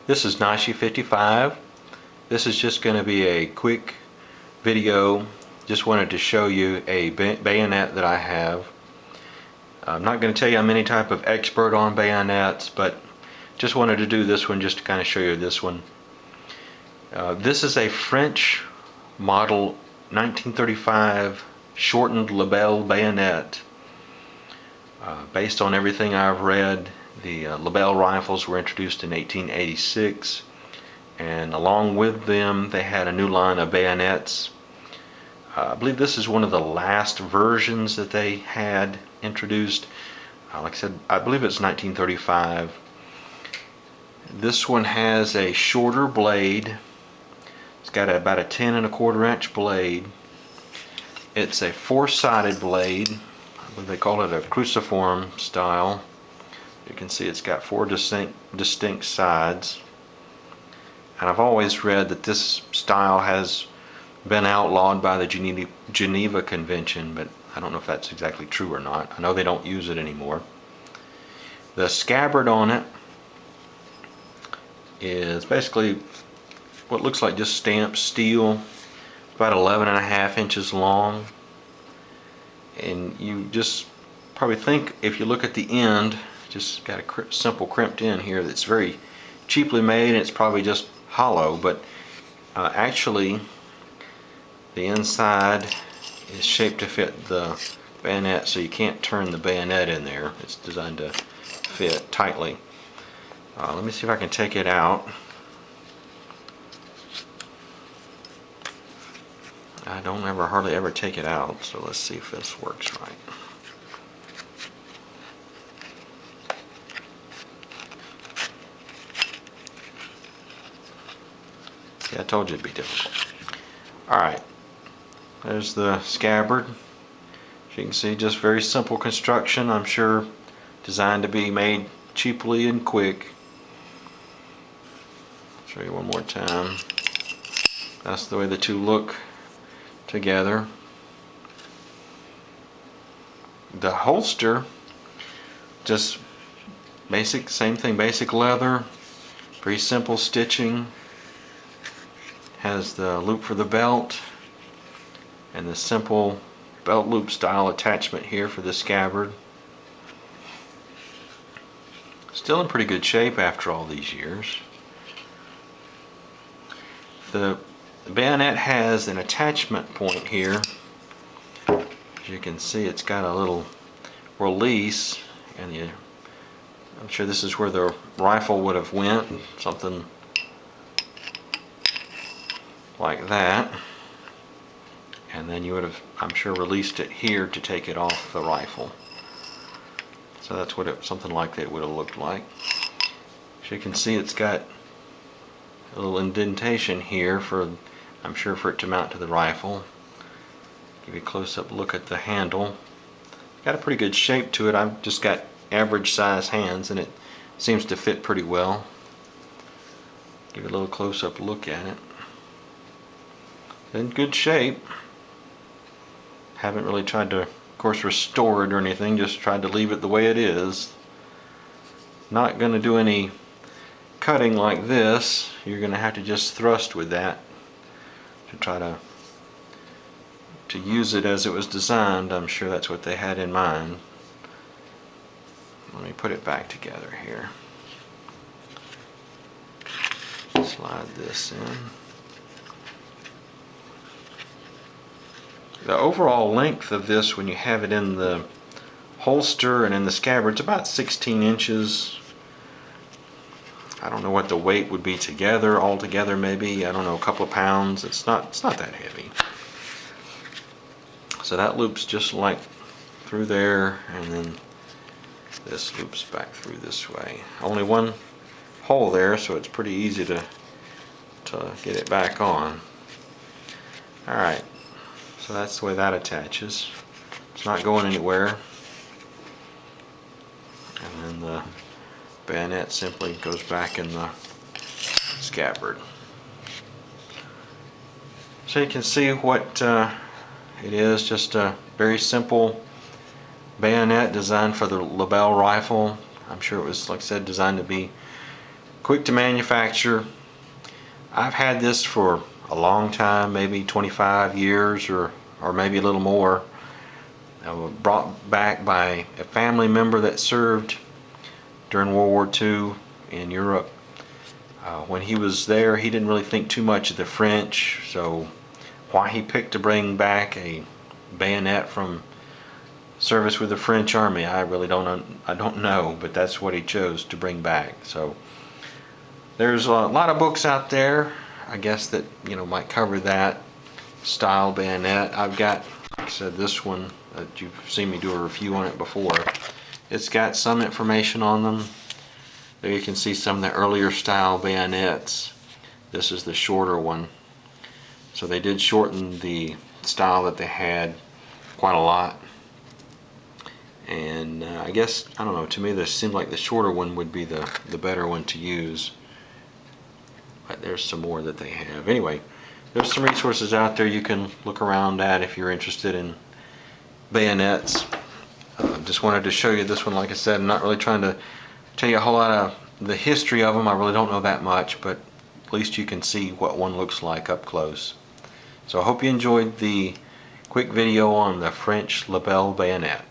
This is Nashi 55. This is just going to be a quick video. Just wanted to show you a bayonet that I have. I'm not going to tell you I'm any type of expert on bayonets, but just wanted to do this one just to kind of show you this one. This is a French model 1935 shortened Lebel bayonet. Based on everything I've read, the Lebel rifles were introduced in 1886, and along with them they had a new line of bayonets. I believe this is one of the last versions that they had introduced. Like I said, I believe it's 1935. This one has a shorter blade. It's got about a 10 1/4 inch blade. It's a four-sided blade. I believe they call it a cruciform style. You can see it's got four distinct sides. And I've always read that this style has been outlawed by the Geneva Convention, but I don't know if that's exactly true or not. I know they don't use it anymore. The scabbard on it is basically what looks like just stamped steel, about 11.5 inches long. And you just probably think, if you look at the end, just got a simple crimped end here that's very cheaply made, and it's probably just hollow, but actually the inside is shaped to fit the bayonet, so you can't turn the bayonet in there. It's designed to fit tightly. Let me see if I can take it out. I don't hardly ever take it out, so let's see if this works right. Yeah, I told you it'd be difficult. Alright, there's the scabbard. As you can see, just very simple construction, I'm sure designed to be made cheaply and quick. I'll show you one more time. That's the way the two look together. The holster, just basic, same thing, basic leather, very simple stitching. Has the loop for the belt and the simple belt loop style attachment here for the scabbard. Still in pretty good shape after all these years. The bayonet has an attachment point here. As you can see, it's got a little release, and I'm sure this is where the rifle would have went, something like that. And then you would have, I'm sure, released it here to take it off the rifle. So that's what something like that would have looked like. As you can see, it's got a little indentation here for, I'm sure, for it to mount to the rifle. Give you a close-up look at the handle. Got a pretty good shape to it. I've just got average size hands, and it seems to fit pretty well. Give you a little close-up look at it. In good shape. Haven't really tried to, of course, restore it or anything, just tried to leave it the way it is. Not going to do any cutting like this. You're going to have to just thrust with that to try to use it as it was designed. I'm sure that's what they had in mind. Let me put it back together here. Slide this in. The overall length of this, when you have it in the holster and in the scabbard, it's about 16 inches. I don't know what the weight would be together, altogether maybe, I don't know, a couple of pounds. It's not that heavy. So that loops just like through there, and then this loops back through this way. Only one hole there, so it's pretty easy to get it back on. Alright. So that's the way that attaches. It's not going anywhere. And then the bayonet simply goes back in the scabbard. So you can see what it is, just a very simple bayonet designed for the Lebel rifle. I'm sure it was, like I said, designed to be quick to manufacture. I've had this for a long time, maybe 25 years or maybe a little more. I was brought back by a family member that served during World War II in Europe. When he was there, he didn't really think too much of the French, so why he picked to bring back a bayonet from service with the French Army, I really don't know, but that's what he chose to bring back. So there's a lot of books out there, I guess, that might cover that style bayonet. I've got, like I said, this one that you've seen me do a review on it before. It's got some information on them. There you can see some of the earlier style bayonets. This is the shorter one. So they did shorten the style that they had quite a lot. And I guess, I don't know, to me this seemed like the shorter one would be the better one to use. But there's some more that they have. Anyway, there's some resources out there you can look around at if you're interested in bayonets. Just wanted to show you this one. Like I said, I'm not really trying to tell you a whole lot of the history of them. I really don't know that much, but at least you can see what one looks like up close. So I hope you enjoyed the quick video on the French Lebel bayonet.